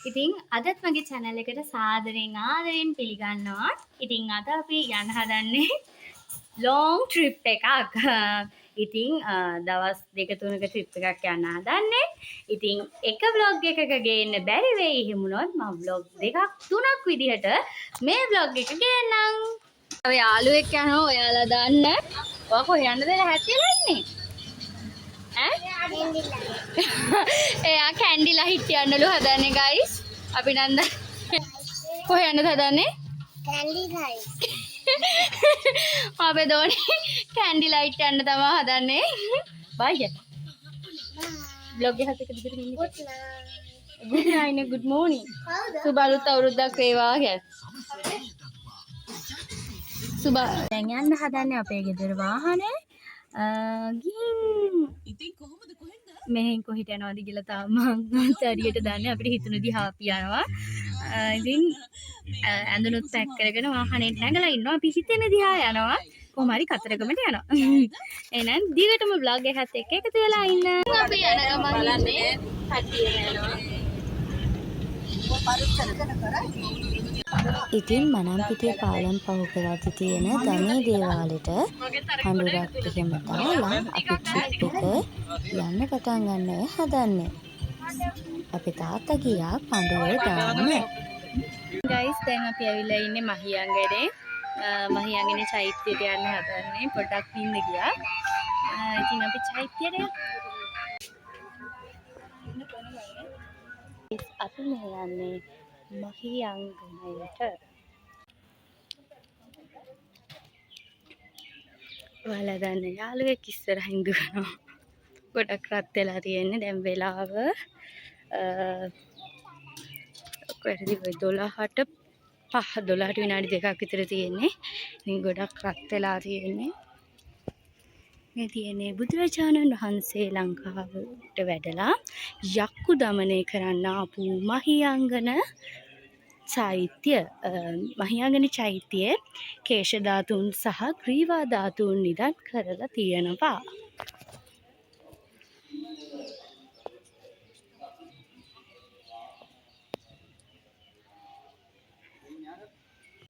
ඉතින් අදත් මගේ channel එකට සාදරයෙන් ආදරයෙන් පිළිගන්නවා. ඉතින් අද අපි යන්න හදන්නේ long trip එකක්. ඉතින් දවස් දෙක තුනක trip එකක් යන්න හදන්නේ. ඉතින් එක vlog එකක ගේන්න බැරි වෙයි හිමුණොත් මම vlog දෙකක් තුනක් විදිහට මේ vlog එක ගේන්නම්. ඔය යාළුවෙක් යනවා ඔයාලා දන්න. ඔයා කොහෙ යන්නද හැටිලා ඉන්නේ? එයා කැන්ඩි ලයිට් යන්නලු හදන්නේ ගයිස්. අපි නන්ද කොහෙ යන්නද හදන්නේ? කැන්ඩි ලයිට්. අපේ දෝනේ කැන්ඩි ලයිට් යන්න තමයි හදන්නේ. බයි. vlog එකත් එක්ක දිගට ඉන්නේ. good night නේ good morning. සුබ අලුත් අවුරුද්දක් වේවා කියලා. සුබ දැන් යන්න හදන්නේ අපේ ගෙදර වාහනේ. ගිහින් ඉතින් කොහොමද කොහෙන්ද මෙහෙන් කොහෙට යනවද කියලා තාම මම හරියට දන්නේ අපිට හිතුණු දිහා අපි යනවා ඉතින් ඇඳුනුත් පැක් කරගෙන වාහනේ නැගලා ඉන්නවා අපි හිතෙන දිහා යනවා කොහොම හරි කතරගමට යනවා එහෙනම් දිගටම vlog එකත් එක්ක එකතු වෙලා ඉන්න අපි යන ගමන් ඉන්නේ කට්ටිය යනවා ඉතින් මනම්පිටිය පාලම් පහු කරලා තියෙන ධනේ දේවාලෙට හඳුරක් එහෙම දාලා අපි ට්‍රිප් එක යන්න පටන් ගන්න හදන්නේ. අපේ තාත්තා ගියා පඳුරේ දාන්න. ගයිස් දැන් අපි ඇවිල්ලා ඉන්නේ මහියංගනේ. මහියංගනේ චෛත්‍යයට යන්න හදන්නේ. පොඩ්ඩක් ඉන්න ගියා. ඉතින් අපි චෛත්‍යයට අපි මේ යන්නේ මහියංගනයට. ඔයාලා දන්න යාළුවෙක් ඉස්සරහින් දුවනවා. ගොඩක් රත් වෙලා තියෙන්නේ දැන් වෙලාව කොහෙද 12ට 12ට විනාඩි දෙකක් විතර තියෙන්නේ. ඉතින් ගොඩක් රත් වෙලා තියෙන්නේ. මේ තියෙන්නේ බුදුරජාණන් වහන්සේ ලංකාවට වැඩලා යක්කු දමනය කරන්න ආපු මහියංගන චෛත්‍ය. මහියංගන චෛත්‍යයේ කේශ ධාතුන් සහ ග්‍රීවා ධාතුන් නිදන් කරලා තියෙනවා.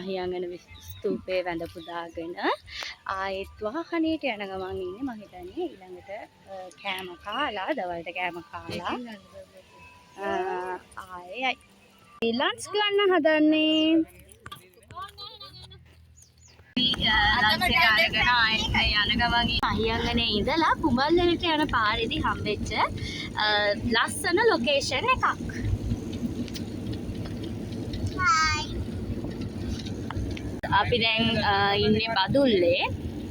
මහියංගන ස්තූපේ වැඳ පුදාගෙන ආයෙත් වාහනේට යන ගමන් ඉන්නේ මම හිතන්නේ ඊළඟට කෑම කාලා දවල්ට කෑම කාලා ආයෙයි ලන්ච් ගන්න හදන්නේ යන ගමන් මහියංගනේ ඉඳලා කුඹල්ලෙට යන පාරේදී හම්බෙච්ච ලස්සන ලොකේෂන් එකක්. අපි දැන් ඉන්නේ බදුල්ලේ.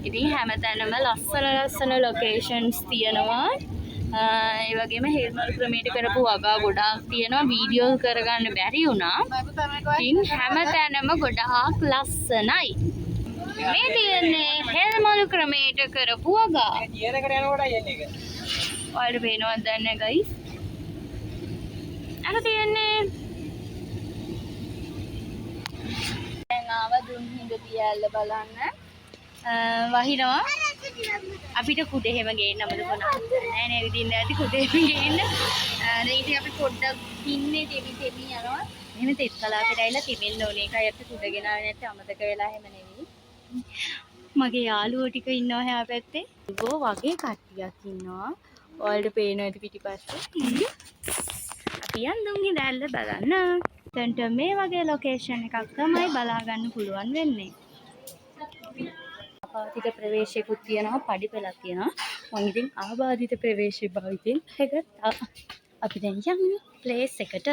ඉතින් හැමතැනම ලස්සන ලොකේෂන්ස් තියෙනවා. ඒ වගේම හෙල්මල් ක්‍රමයට කරපු වගා ගොඩාක් තියෙනවා. වීඩියෝ කරගන්න බැරි වුණා. ඉතින් හැමතැනම ගොඩාක් ලස්සනයි. මේ තියෙන්නේ හෙල්මල් ක්‍රමයට කරපු වගා. ඔයාලට පේනවද දන්නේ ගයිස්? අර තියෙන්නේ දුන් හිඳ දියැල්ල බලන්න වහිනවා අපිට කුඩ එහෙම ගේන්න අමද කොනක් නෑ නෑ විදින්න ඇති කුඩ එහෙම ගේන්න ඊට අපි පොඩ්ඩක් තින්නේ තෙමි යනවා එහෙම තෙත් කලාපෙට ඇවිල්ලා තිබෙන්න ඕනේ ඒකයි අපි කුඩ ගෙනාවේ නැත්නම් අමතක වෙලා එහෙම නෙවෙයි මගේ යාළුවෝ ටික ඉන්නවා එහා පැත්තේ ඒගොල්ලෝ වගේ කට්ටියක් ඉන්නවා ඔයාලට පේනවා ඇති පිටිපස්සේ අපි යන් දුන් හිඳ ඇල්ල බලන්න දැන්ට මේ වගේ ලොකේෂන් එකක් තමයි බලා ගන්න පුළුවන් වෙන්නේ. ආබාධිත ප්‍රවේශයකුත් තියෙනවා, පඩිපෙළක් තියෙනවා. මම ඉතින් ආබාධිත ප්‍රවේශය භාවිතෙන් හැගත්තා. අපි දැන් යන්නේ ප්ලේස් එකට.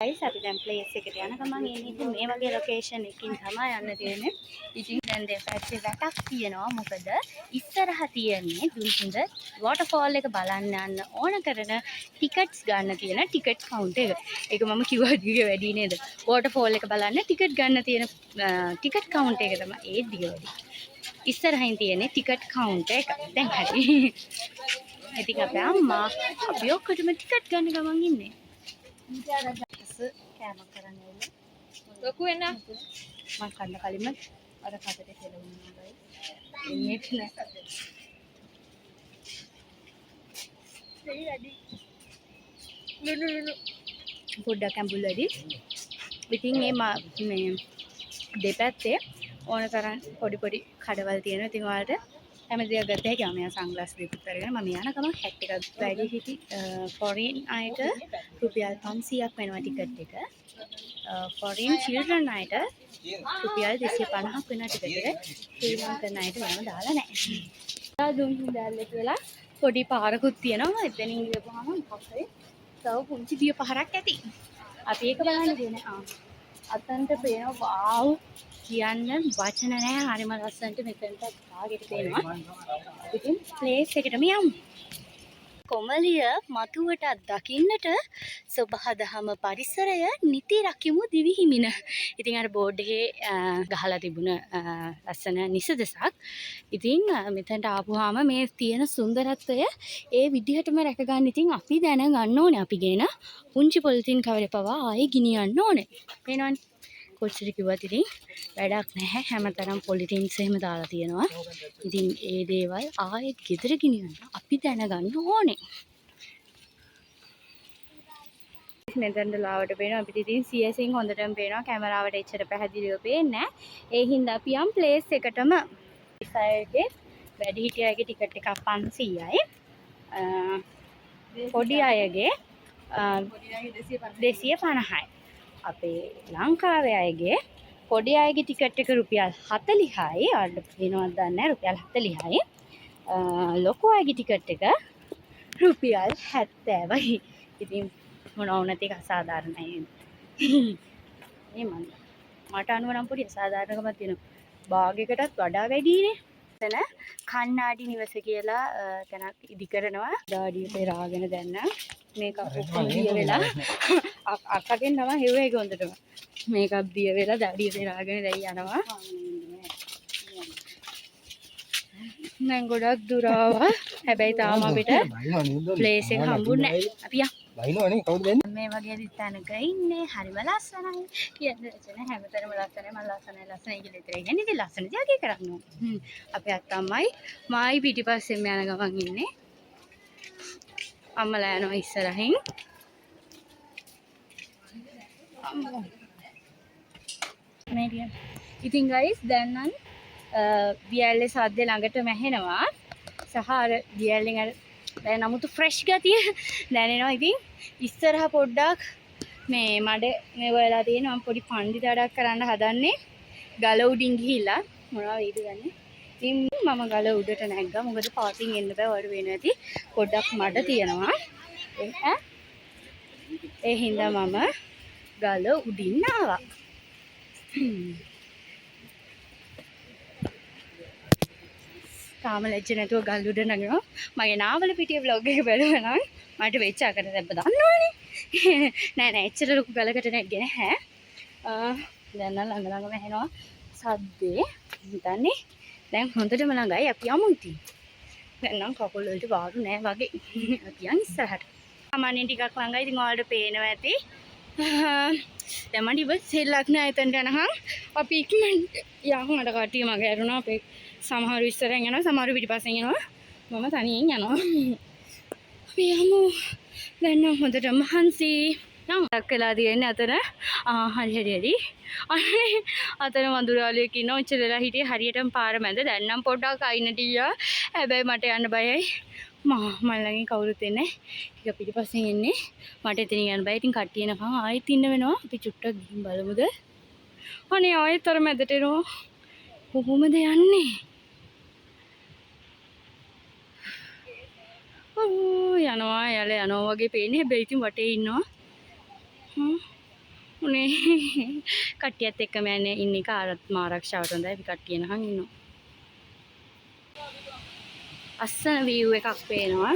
ගයිස් අපි දැන් ප්ලේස් එකට යන ගමන් ඉන්නේ මේ වගේ ලොකේෂන් එකකින් තමයි යන්න තියෙන්නේ. ඉතින් දැන් දෙපැත්තේ වැටක් තියෙනවා. මොකද ඉස්සරහ තියෙන්නේ දුන්හිඳ වෝටර්ෆෝල් එක බලන්න යන්න ඕන කරන ටිකට්ස් ගන්න තියෙන ටිකට් කවුන්ටර් එක. ඒක මම කිව්වා දිග වැඩි නේද? වෝටර්ෆෝල් එක බලන්න ටිකට් ගන්න තියෙන ටිකට් කවුන්ටර් එක තමයි ඒ දිග වැඩි. ඉස්සරහින් තියෙන්නේ ටිකට් කවුන්ටර් එක. දැන් හරි. ඉතින් අපේ අම්මා අපි ඔක්කොටම ටිකට් ගන්න ගමන් ඉන්නේ. කෑම කරන්න ලොකු වෙන මම කන්න කලින්ම අර කපටේ කියලා වුණා එන්නේ නැහැ පොඩ්ඩක් ඇඹුල්ලදී. ඉතින් මේ දෙපැත්තේ ඕන තරම් පොඩි කඩවල් තියෙනවා. ඉතින් ඔයාලට හැම දෙයක් ගත්ත හැකියි. මම සන්ග්ලාස් දෙකක් අරගෙන මම යන ගමන් හැට් එකක් වැඩි හිටි ෆොරින් අයට රුපියල් 500ක් වෙනවා ටිකට් එක. ෆොරින් චිල්ඩ්‍රන් අයට රුපියල් 250ක් වෙනවා ටිකට් එක. ශ්‍රී ලංකන් අයට වෙනම දාලා නැහැ. දුම්හින් දැල්ලේ කියලා පොඩි පාරකුත් තියෙනවා. එතනින් ගිහපුවාම මොකක් හරි තව පුංචි දිය පහරක් ඇති. අපි ඒක බලන්න දෙන්නේ. අතන්ට පේනවා වාව් කියන්න වචන නැහැ. හරිම ලස්සනට මෙතනට කාගෙට පේනවා. ඉතින් ප්ලේස් එකටම යමු. කොමලිය මතුවට දකින්නට සොබහදහම පරිසරය නිති රකිමු දිවිහිමින. ඉතින් අර බෝඩ් එකේ ගහලා තිබුණ ලස්සන නිසදසක්. ඉතින් මෙතනට ආපුවාම මේ තියෙන සුන්දරත්වය ඒ විදිහටම රැක ගන්න. ඉතින් අපි දැනගන්න ඕනේ අපි ගේන පුංචි පොලිතින් කවරේ පවා ආයේ ගිනියන්න ඕනේ. වෙනවනේ. කොච්චර කිව්වත් ඉතින් වැඩක් නැහැ. හැමතරම් පොලිතින්ස් එහෙම දාලා තියෙනවා. ඉතින් ඒ දේවල් ආයෙත් ගෙදර ගෙනියන්න අපි දැනගන්න ඕනේ. මෙතෙන්ද ලාවට පේනවා අපිට ඉතින් CS හොඳටම පේනවා. කැමරාවට එච්චර පැහැදිලිව පේන්නේ නැහැ. ඒ හින්දා අපි යම් ප්ලේස් එකටම ඉස්සරහේ වැඩිහිටියගේ ටිකට් එකක් 500යි. පොඩි අයගේ 250යි. අපේ ලංකාවේ අයගේ පොඩි අයගේ ටිකට් එක රුපියල් 40යි. අර වෙනවද දන්නේ නැහැ. රුපියල් 40යි. ලොකු අයගේ ටිකට් එක රුපියල් 70යි. ඉතින් මොනවා වුණත් ඒක අසාධාරණයි. මේ මට අනුව නම් පොඩි අසාධාරණකමක් තියෙනවා. භාගයකටත් වඩා වැඩිනේ. එතන කන්නාඩි නිවස කියලා තැනක් ඉදි කරනවා. දාඩිය පෙරාගෙන දැන්න මේක ඔක්කොම දිය වෙලා අක්කගෙන් තමයි හෙව්වේ ඒක හොඳටම. මේකක් දිය වෙලා දාඩිය පෙරාගෙන දැන් යනවා. දැන් ගොඩක් දුර ආවා. හැබැයි තාම අපිට ප්ලේස් එක හම්බුනේ නැහැ. අපි යමු. බයිනවනේ කවුද වෙන්නේ? මේ වගේ තැනක ඉන්නේ හරිම ලස්සනයි. කියන්න දෙන්නේ හැමතැනම ලස්සනයි. මම ලස්සනයි කියලා විතරයි කියන්නේ. ඉතින් ලස්සන ජාගේ කරන්න ඕනේ. අපේ අත්තම්මයි මායි පිටිපස්සෙන් යන ගමන් ඉන්නේ. අම්මලා යනවා ඉස්සරහින්. ඉතින් ගයිස් දැන් නම් BLS සද්ද ළඟටම ඇහෙනවා. සහ අර BLS අර දැන් නමුත් ෆ්‍රෙෂ් ගතිය දැනෙනවා. ඉතින් ඉස්සරහ පොඩ්ඩක් මේ මඩ මේ වෙලා තියෙනවා. මම පොඩි පන්දි දඩක් කරන්න හදන්නේ. ගල උඩින් ගිහිල්ලා මොනවා වෙයිද ගන්නේ. ඉතින් මම ගල උඩට නැග්ගා. මොකද පාටින් එන්න බෑ වඩ වෙන ඇති. පොඩ්ඩක් මඩ තියෙනවා. ඒ හින්දා මම ගල උඩින් ආවා. තාම ලැජ්ජ නැතුව ගල් උඩ නගනවා. මගේ නාවල පිටියේ vlog එක බලනවා නම් මට වෙච්ච අකට දැම්ප දන්නවනේ. නෑ එච්චර ලොකු ගලකට නැග්ගේ නැහැ. දැන් නම් ළඟම ඇහෙනවා සද්දේ. හිතන්නේ දැන් හොඳටම ළඟයි. අපි යමු ඉතින්. දැන් නම් කකුල් වලට වාරු නෑ වගේ. අපි යන් ඉස්සරහට. සාමාන්‍යයෙන් ටිකක් ළඟයි. ඉතින් ඔයාලට පේනවා ඇති. දැන් මම ඉව සෙල්ලක් නෑ එතනට යනහම් අපි ඉක්මනට යමු. මට කට්ටිය මගේ ඇරුණා. අපේ සමහරු ඉස්සරහෙන් යනවා, සමහරු පිටිපස්සෙන් යනවා. මම තනියෙන් යනවා. අපි යමු. දැන් නම් හොඳට මහන්සි. නම් ලක්කලා තියෙන්නේ අතන. හරි. අතන වඳුරාලියෙක් ඉන්නවා. ඉච්චරලා හිටියේ හරියටම පාර මැද. දැන් නම් පොඩ්ඩක් අයිනට ගියා. හැබැයි මට යන්න බයයි. මල්ලගෙන් කවුරුත් එන්නේ නැහැ. ටික පිටිපස්සෙන් එන්නේ. මට එතනින් යන්න බයයි. ඉතින් කට්ටිය එනකන් ආයෙත් ඉන්න වෙනවා. අපි චුට්ටක් ගිහින් බලමුද? අනේ ආයෙත් අර මැදට එනවා. කොහොමද යන්නේ? යනවා වගේ පේන්නේ. හැබැයි ඉතින් වටේ ඉන්නවා. උනේ කට්ටියත් එක්කම යන්නේ ඉන්න එක ආරක්ෂාවට හොඳයි. අපි කට්ටිය නහන් ඉන්නවා. අස්සන view එකක් පේනවා.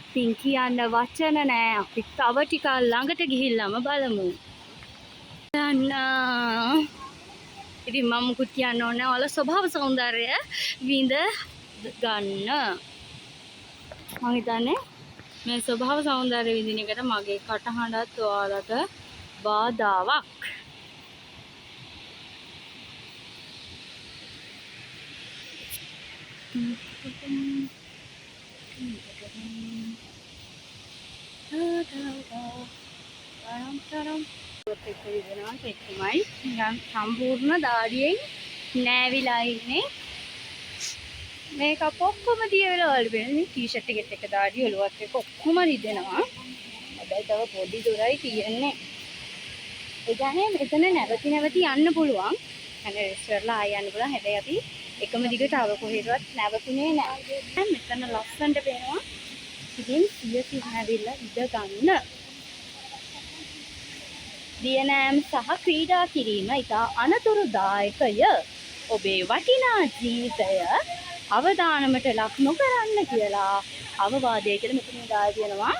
ඉතින් කියන්න වචන නෑ. අපි තව ටිකක් ළඟට ගිහිල්ලාම බලමු. ඉතින් මම මුකුත් කියන්න ඕනේ. ඔයාලා ස්වභාව සෞන්දර්යය විඳ ගන්න. මම හිතන්නේ මේ ස්වභාව සෞන්දර්ය විඳින එකට මගේ කටහඬත් ඔයාලට බාධාවක්. නිකන් සම්පූර්ණ දාඩියෙන් නෑවිලා ඉන්නේ. මේක ඔක්කොම දිය වෙලා වල වෙන්නේ ටී-ෂර්ට් එකෙත් එක දාඩිය ඔලුවත් එක ඔක්කොම රිදෙනවා. හැබැයි තව පොඩි දුරයි තියෙන්නේ. ඒ කියන්නේ මෙතන නැවති යන්න පුළුවන්. අනේ රෙස්ටෝරන්ට්ලා ආය යන්න පුළුවන්. හැබැයි අපි එකම දිගට ආව කොහෙවත් නැවතුනේ නැහැ. මෙතන ලස්සනට පේනවා. ඉතින් සියසි හැවිලා ඉඳ ගන්න. දියනෑම් සහ ක්‍රීඩා කිරීම ඉතා අනතුරුදායකය. ඔබේ වටිනා ජීවිතය අවදානමට ලක් නොකරන්න කියලා අවවාදය කියලා මෙතන දාලා තියෙනවා.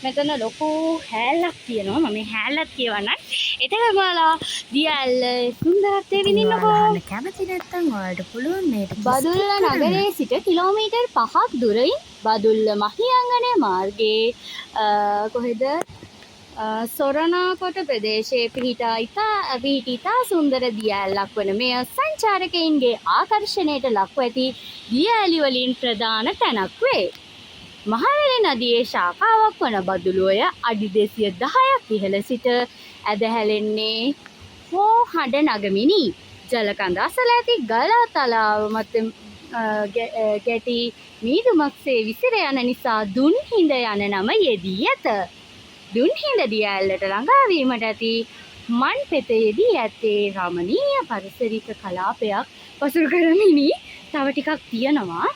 මෙතන ලොකු හැල්ලක් තියෙනවා. මම මේ හැල්ලත් කියවන්නම්. එතකොට ඔයාලා දියැල්ල සුන්දරත්වය විඳින්නකෝ. කැමති නැත්නම් ඔයාලට පුළුවන් මේක බදුල්ල නගරයේ සිට කිලෝමීටර් 5ක් දුරින් බදුල්ල මහියංගනය මාර්ගයේ කොහෙද සොරනාකොට ප්‍රදේශයේ පිහිටි ඉතා සුන්දර දියැලක් වන මෙය සංචාරකයින්ගේ ආකර්ෂණයට ලක්ව ඇති දියඇලි වලින් ප්‍රධාන තැනක් වේ. මහවැලි නදියේ ශාඛාවක් වන බදුලුවය අඩි 210ක් ඉහළ සිට ඇදහැලෙන්නේ හෝ හඬ නගමිනි. ජලකඳ අසල ඇති ගල තලාව මත ගැටි මීදුමක්සේ විසිර යන නිසා දුන්හිඳ යන නම යෙදී ඇත. දුන්හිඳ දියඇල්ලට ළඟාවීමට ඇති මන් පෙතේදී ඇත්තේ රමණීය පරිසරික කලාපයක් පසුරු කරමිනි තව ටිකක් තියෙනවා.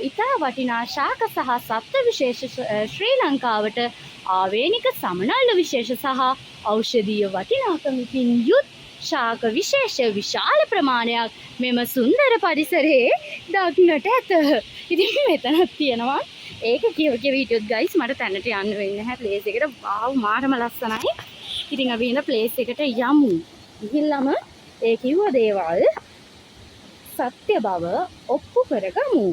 ඉතා වටිනා ශාක සහ සත්ත්ව විශේෂ ශ්‍රී ලංකාවට ආවේනික සමනල්ල විශේෂ සහ ඖෂධීය වටිනාකමකින් යුත් ශාක විශේෂ විශාල ප්‍රමාණයක් මෙම සුන්දර පරිසරයේ දක්නට ඇත. ඉතින් මෙතනක් තියෙනවා. ඒක කියව හිටියොත් ගයිස් මට තැනට යන්න වෙන්නේ නැහැ ප්ලේස් එකට. වාව් මාරම ලස්සනයි. ඉතින් අපි ඉන්න ප්ලේස් එකට යමු. ගිහිල්ලාම ඒ කිව්ව දේවල් සත්‍ය බව ඔප්පු කරගමු.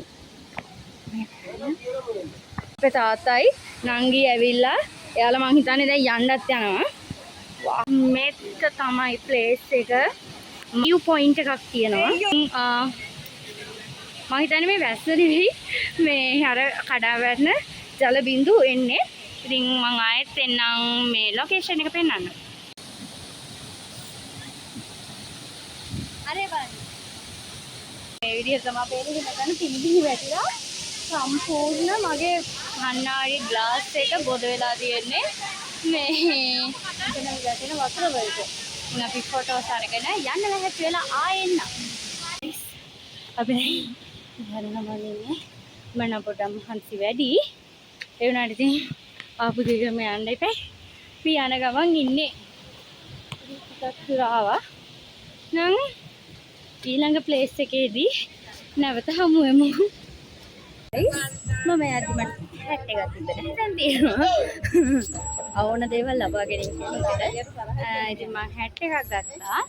අපේ තාත්තයි නංගි ඇවිල්ලා එයාලා මං හිතන්නේ දැන් යන්නත් යනවා. මේක තමයි ප්ලේස් එක. view point එකක් තියෙනවා. මම හිතන්නේ මේ වැස්ස නෙවෙයි මේ අර කඩා වැටෙන ජල බිඳු එන්නේ. ඉතින් මම ආයෙත් එන්නම් මේ ලොකේෂන් එක පෙන්නන්න. අරේ බලන්න. මේ විදිහ තමයි පේන්නේ. මෙතන පිළිබිලි වැටිලා සම්පූර්ණ මගේ කණ්ණාඩි ග්ලාස් එක බොද වෙලා තියෙන්නේ. මේ මෙතන වැටෙන වතුර වලට. ඉතින් අපි ෆොටෝස් අරගෙන යන්න ලැහැත් වෙලා ආයෙන්න. අපි හරිනමන්නේ මම පොඩ්ඩක් මහන්සි වැඩි. ඒ වුණාට ඉතින් ආපු දිගම යන්න එපා. අපි යන ගමන් ඉන්නේ. ටිකක් දුරාවා. නම් ඊළඟ ප්ලේස් එකේදී නැවත හමු වෙමු. මම යද්දි මට හැට් එකක් තිබ්බනේ. දැන් තියෙනවා. අවුන දේවල් ලබා ගැනීම විදිහට. ඉතින් මම හැට් එකක් ගත්තා.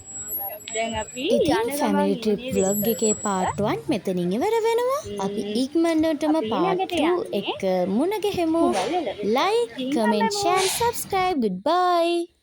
දැන් අපි ඉතින් ෆැමිලි ට්‍රිප් vlog එකේ part 1 මෙතනින් ඉවර වෙනවා. අපි ඉක්මනටම part 2 එක මුණ ගැහෙමු. like, comment, share, subscribe. Goodbye.